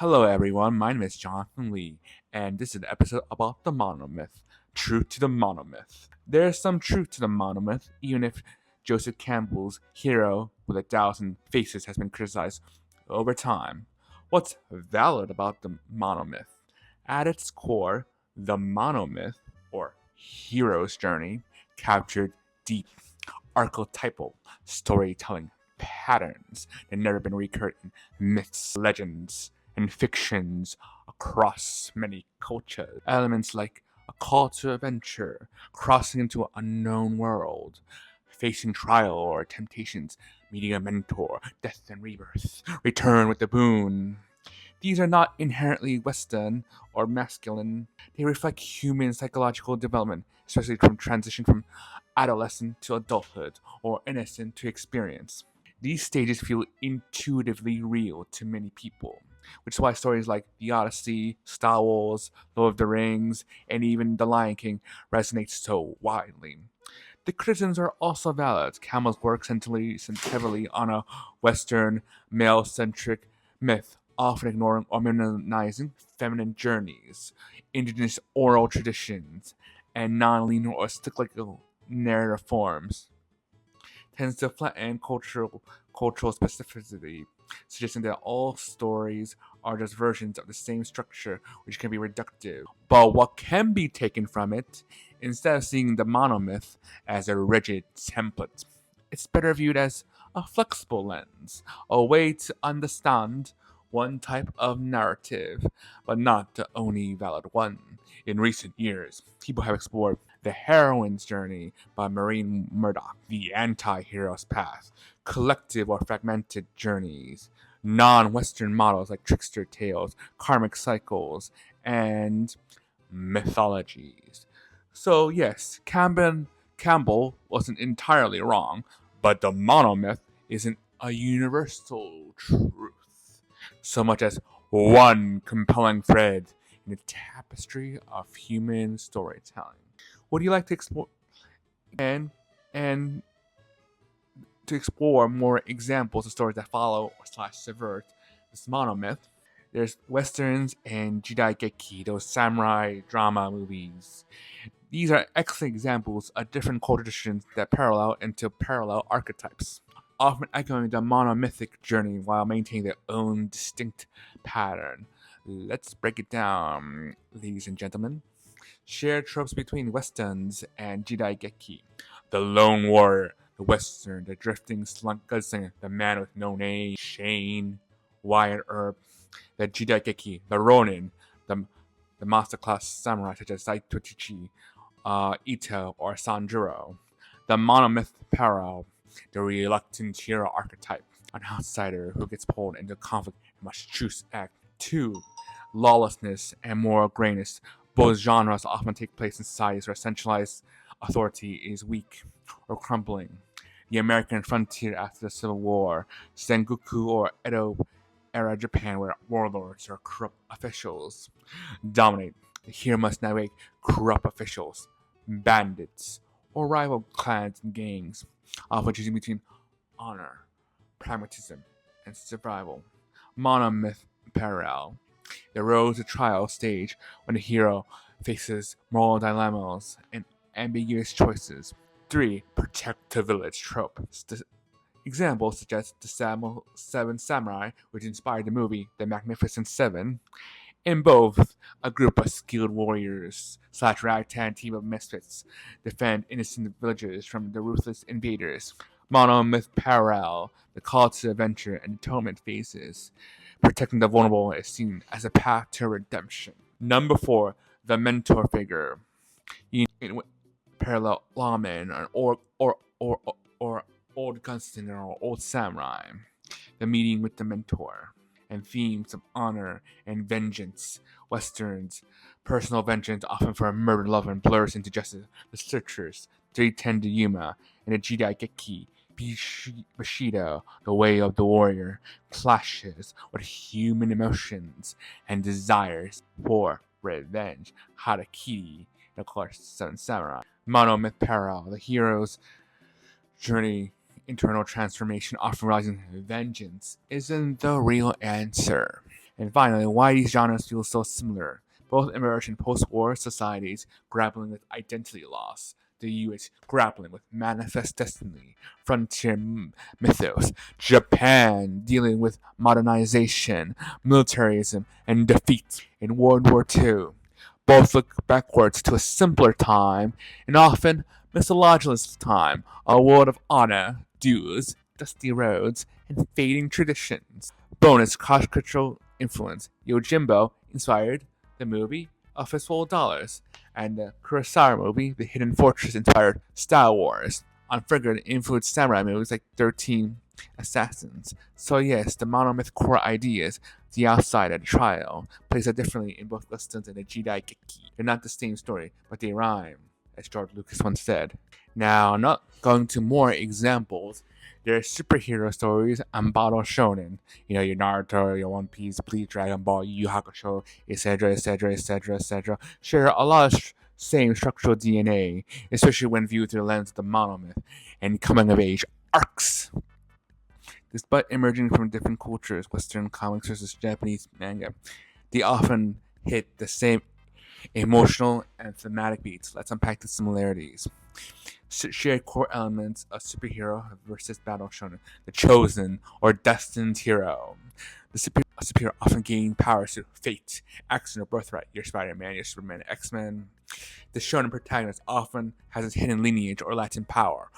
Hello, everyone. My name is Jonathan Lee, and this is an episode about the monomyth. Truth to the monomyth. There is some truth to the monomyth, even if Joseph Campbell's hero with 1,000 faces has been criticized over time. What's valid about the monomyth? At its core, the monomyth, or hero's journey, captured deep archetypal storytelling patterns that never been recurred in myths, legends, and fictions across many cultures. Elements like a call to adventure, crossing into an unknown world, facing trial or temptations, meeting a mentor, death and rebirth, return with the boon. These are not inherently Western or masculine. They reflect human psychological development, especially from transition from adolescent to adulthood or innocent to experience. These stages feel intuitively real to many people, which is why stories like The Odyssey, Star Wars, Lord of the Rings, and even The Lion King resonate so widely. The criticisms are also valid. Campbell's work centers heavily on a Western, male centric myth, often ignoring or minimizing feminine journeys, indigenous oral traditions, and non linear or cyclical narrative forms. Tends to flatten cultural specificity, suggesting that all stories are just versions of the same structure, which can be reductive. But what can be taken from it, instead of seeing the monomyth as a rigid template, it's better viewed as a flexible lens, a way to understand one type of narrative, but not the only valid one. In recent years, people have explored the heroine's journey by Maureen Murdoch, the anti-hero's path, collective or fragmented journeys, non-Western models like trickster tales, karmic cycles, and mythologies. So yes, Campbell wasn't entirely wrong, but the monomyth isn't a universal truth, so much as one compelling thread in the tapestry of human storytelling. Would you like to explore and to explore more examples of stories that follow or slash subvert this monomyth? There's westerns and jidaigeki, those samurai drama movies. These are excellent examples of different cultural traditions that parallel into parallel archetypes, often echoing the monomythic journey while maintaining their own distinct pattern. Let's break it down, ladies and gentlemen. Shared tropes between westerns and jidaigeki. The lone warrior, the western, the drifting slunk gunslinger, the man with no name, Shane, Wyatt Earp, the jidaigeki, the ronin, the masterclass samurai such as Saito Tichi, Ito, or Sanjuro. The monomyth parallel, the reluctant hero archetype, an outsider who gets pulled into conflict and must choose act. 2. Lawlessness and moral grayness. Both genres often take place in societies where centralized authority is weak or crumbling. The American frontier after the Civil War, Sengoku or Edo era Japan, where warlords or corrupt officials dominate. The hero must navigate corrupt officials, bandits, or rival clans and gangs, often choosing between honor, pragmatism, and survival. Monomyth parallel. The road to trial stage when the hero faces moral dilemmas and ambiguous choices. 3. Protect the village trope. Examples suggest the Seven Samurai, which inspired the movie The Magnificent Seven. In both, a group of skilled warriors slash ragtag team of misfits defend innocent villagers from the ruthless invaders. Monomyth parallel, the call to adventure and atonement phases. Protecting the vulnerable is seen as a path to redemption. Number 4, the mentor figure. In parallel lawman or old gunslinger or old samurai. The meeting with the mentor. And themes of honor and vengeance. Westerns, personal vengeance often for a murdered lover blurs into justice. The searchers, 310 to Yuma, and the jidaigeki, Bushido, the way of the warrior, clashes with human emotions and desires for revenge. Harakiri, and of course, Seven Samurai. Monomyth parallel, the hero's journey, internal transformation, often realizing vengeance isn't the real answer, And finally, why these genres feel so similar. Both emerged in post-war societies grappling with identity loss. The US grappling with manifest destiny, frontier mythos. Japan dealing with modernization, militarism, and defeat. In World War II, both look backwards to a simpler time, and often mythologicalist time, a world of honor, dues, dusty roads, and fading traditions. Bonus cross-cultural influence. Yojimbo inspired the movie A Fistful of Dollars, and the Kurosawa movie The Hidden Fortress inspired Star Wars. Unfigured influenced samurai movies like 13 Assassins. So yes, the monomyth core ideas, the outside and the trial, plays out differently in both westerns and the Jidai Geki. They're not the same story, but they rhyme, as George Lucas once said. Now, not going to more examples, there are superhero stories and battle shonen. You know, your Naruto, your One Piece, Bleach, Dragon Ball, Yu Yu Hakusho, etc., etc., etc., etc. share a lot of same structural DNA, especially when viewed through the lens of the monomyth and coming of age arcs. Despite emerging from different cultures, Western comics versus Japanese manga, they often hit the same emotional and thematic beats. Let's unpack the similarities. Shared core elements of superhero versus battle shonen. The chosen or destined hero. The superhero often gain powers through fate, action, or birthright. Your Spider-Man, your Superman, X-Men. The shonen protagonist often has its hidden lineage or Latin power,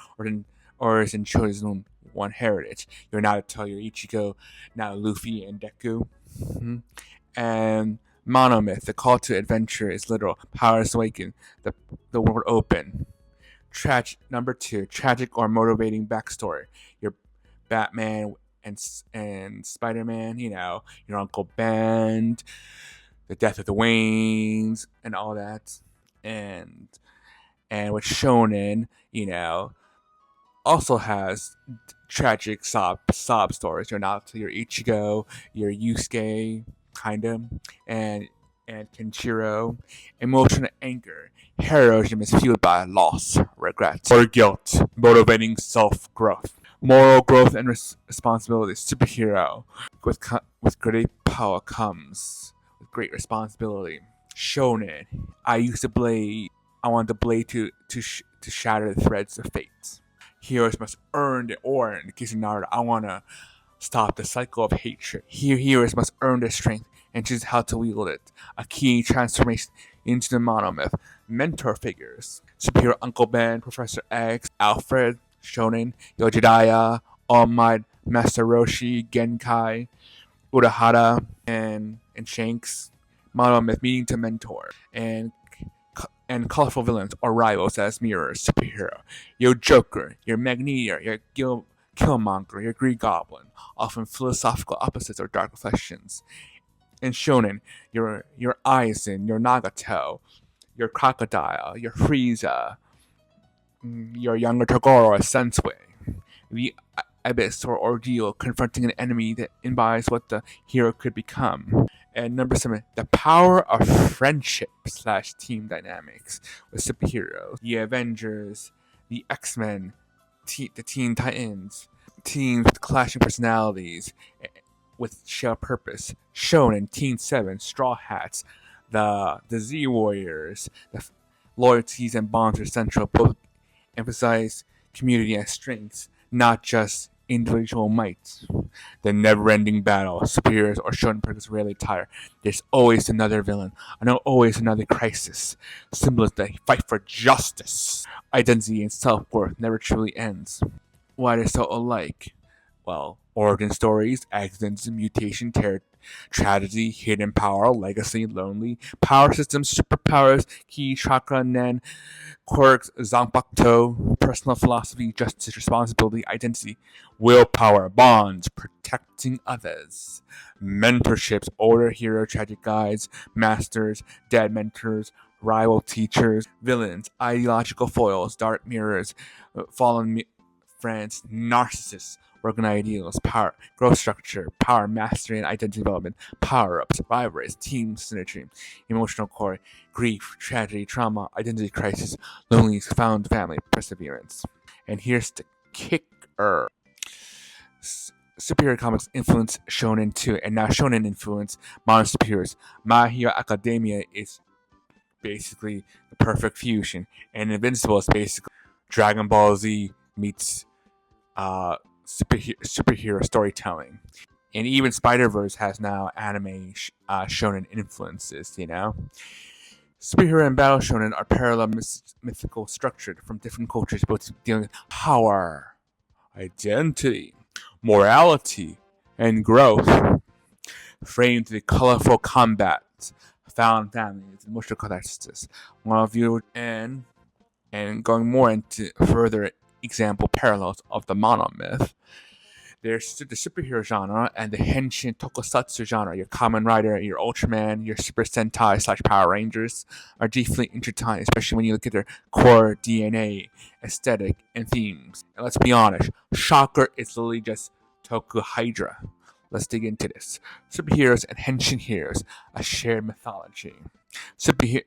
or is in chosen one heritage. Your Naruto, your Ichigo, now Luffy and Deku. And Monomyth, the call to adventure is literal. Powers awaken, the world open. Number 2, tragic or motivating backstory. Your Batman and Spider-Man, you know, your Uncle Ben, the death of the Waynes, and all that. And with shonen, you know, also has tragic sob stories. Your Naruto, your Ichigo, your Yusuke, kind of, and Kenshiro. Emotional anger. Heroism is fueled by loss, regret, or guilt, motivating self-growth. Moral growth and responsibility. Superhero. With great power comes with great responsibility. Shonen. I use the blade. I want the blade to shatter the threads of fate. Heroes must earn the ore. In the case of Naruto, I want to stop the cycle of hatred. Heroes must earn their strength and choose how to wield it. A key transformation into the monomyth. Mentor figures. Superhero Uncle Ben, Professor X, Alfred, Shonen, Yojidaya, All Might, Master Roshi, Genkai, Urahara, and Shanks. Monomyth meaning to mentor. And colorful villains or rivals as mirrors. Superhero. Your Joker, your Magneto, your Killmonger, your Green Goblin, often philosophical opposites or dark reflections. In Shonen, your Aizen, your Nagato, your Crocodile, your Frieza, your younger Toguro or Sensui. The abyss or ordeal confronting an enemy that embodies what the hero could become. And number 7, the power of friendship / team dynamics with superheroes. The Avengers, the X-Men, the Teen Titans, teams with clashing personalities with shared purpose. Shonen, Teen 7, Straw Hats, the Z Warriors, the loyalties and bonds are central. Both emphasize community and strengths, not just individual might. The never-ending battle, superheroes or shonen characters rarely tire. There's always another villain, and always another crisis. Symbols that fight for justice. Identity and self-worth never truly ends. Why they're so alike? Well, origin stories, accidents, mutation, tragedy, hidden power, legacy, lonely, power systems, superpowers, ki, chakra, nen, quirks, zanpakuto, personal philosophy, justice, responsibility, identity, willpower, bonds, protecting others, mentorships, older hero, tragic guides, masters, dead mentors, rival teachers, villains, ideological foils, dark mirrors, fallen friends, narcissists, working ideals, power, growth structure, power mastery and identity development, power-ups, rivalries, team synergy, emotional core, grief, tragedy, trauma, identity crisis, loneliness, found family, perseverance. And here's the kicker. superhero comics influence shonen too, and now shonen influence modern superheroes. My Hero Academia is basically the perfect fusion, and Invincible is basically Dragon Ball Z meets superhero storytelling. And even Spider Verse has now anime shonen influences. Superhero and battle shonen are parallel mythical structured from different cultures, both dealing with power, identity, morality, and growth, framed through colorful combat, found families, emotional catharsis. One of you and going more into further example parallels of the monomyth. There's the superhero genre and the henshin tokusatsu genre. Your Kamen Rider, your Ultraman, your Super Sentai / Power Rangers are deeply intertwined, especially when you look at their core DNA, aesthetic, and themes. And let's be honest, Shocker is literally just Toku Hydra. Let's dig into this. Superheroes and henshin heroes, a shared mythology. Superhero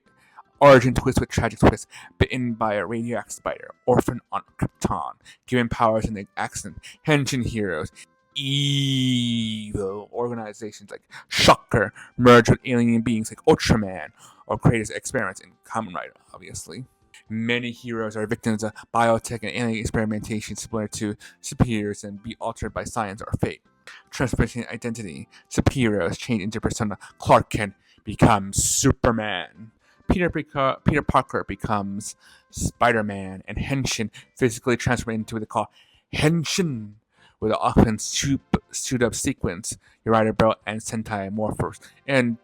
origin twist with tragic twist, bitten by a radioactive spider, orphaned on Krypton, given powers in the accident, henshin heroes, evil organizations like Shocker, merge with alien beings like Ultraman, or create experiments in Kamen Rider, obviously. Many heroes are victims of biotech and alien experimentation similar to superheroes and be altered by science or fate. Transformation identity. Superheroes change into persona. Clark Kent becomes Superman. Peter Parker becomes Spider-Man, and henshin physically transform into what they call henshin, with an often suit-up sequence, your rider belt, and Sentai morphers. And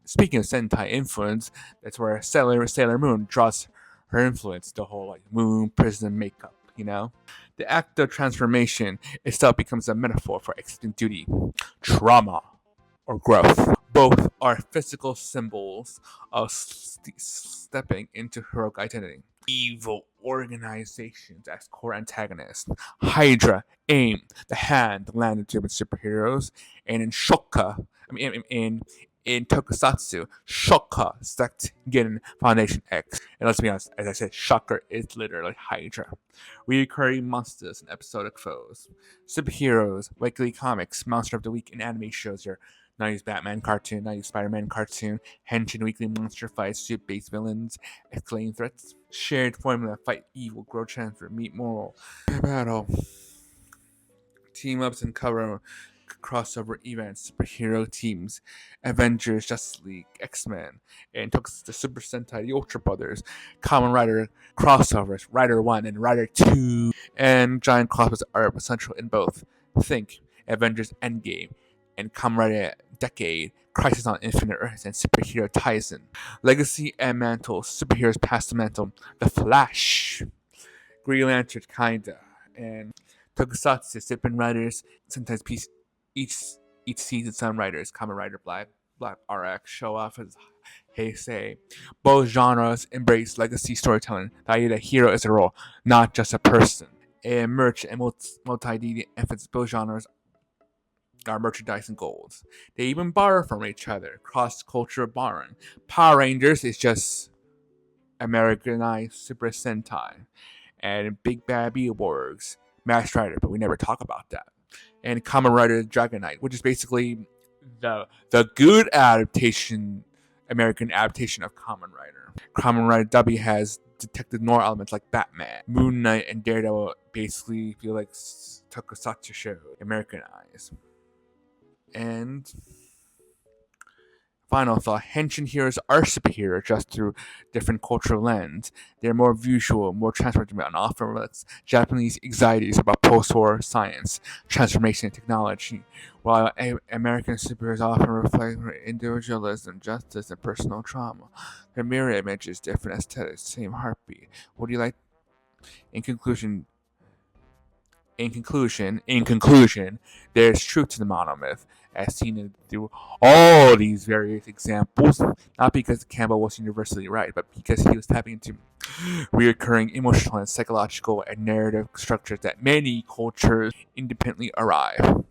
speaking of Sentai influence, that's where Sailor Moon draws her influence, the whole moon prism makeup. The act of transformation itself becomes a metaphor for accepting duty, trauma, or growth. Both are physical symbols of stepping into heroic identity. Evil organizations as core antagonists. Hydra, AIM, the hand, the land of German superheroes, and in Shoka, in Tokusatsu, Shoka, Sect, Gin, Foundation X. And let's be honest, as I said, Shocker is literally Hydra. Recurring monsters and episodic foes. Superheroes, weekly comics, Monster of the Week, and anime shows. Your 90s Batman cartoon, 90s Spider-Man cartoon, henshin weekly monster fights, suit-based villains, escalating threats. Shared formula, fight evil, grow transfer, meet moral, battle. Team-ups and cover crossover events, superhero teams, Avengers, Justice League, X-Men, and took the Super Sentai, the Ultra Brothers, Kamen Rider crossovers, Rider 1 and Rider 2, and giant crossovers are essential in both. Think Avengers Endgame and Kamen Rider Decade, Crisis on Infinite Earths, and Superhero Tyson. Legacy and Mantle, Superheroes Past the Mantle, The Flash, Green Lantern, kinda, and Tokusatsu, Sippin' Riders, sometimes each season some writers, Kamen Rider Black RX, show off as Heisei. Both genres embrace legacy storytelling, the idea that hero is a role, not just a person. And merch and multimedia emphasis both genres are merchandise and goals. They even borrow from each other, cross-cultural borrowing. Power Rangers is just Americanized Super Sentai. And Big Bad Beetleborgs, Masked Rider, but we never talk about that. And Kamen Rider Dragon Knight, which is basically the good adaptation, American adaptation of Kamen Rider. Kamen Rider W has detective noir elements like Batman, Moon Knight, and Daredevil basically feel like tokusatsu show, Americanized. And final thought, henshin heroes are superheroes just through different cultural lens. They're more visual, more transformative, and often reflects Japanese anxieties about post-war science, transformation, and technology, while American superheroes often reflect individualism, justice, and personal trauma. Their mirror images, different aesthetics, same heartbeat. What do you like? In conclusion, there's truth to the monomyth, as seen through all these various examples, not because Campbell was universally right, but because he was tapping into reoccurring emotional and psychological and narrative structures that many cultures independently arrive.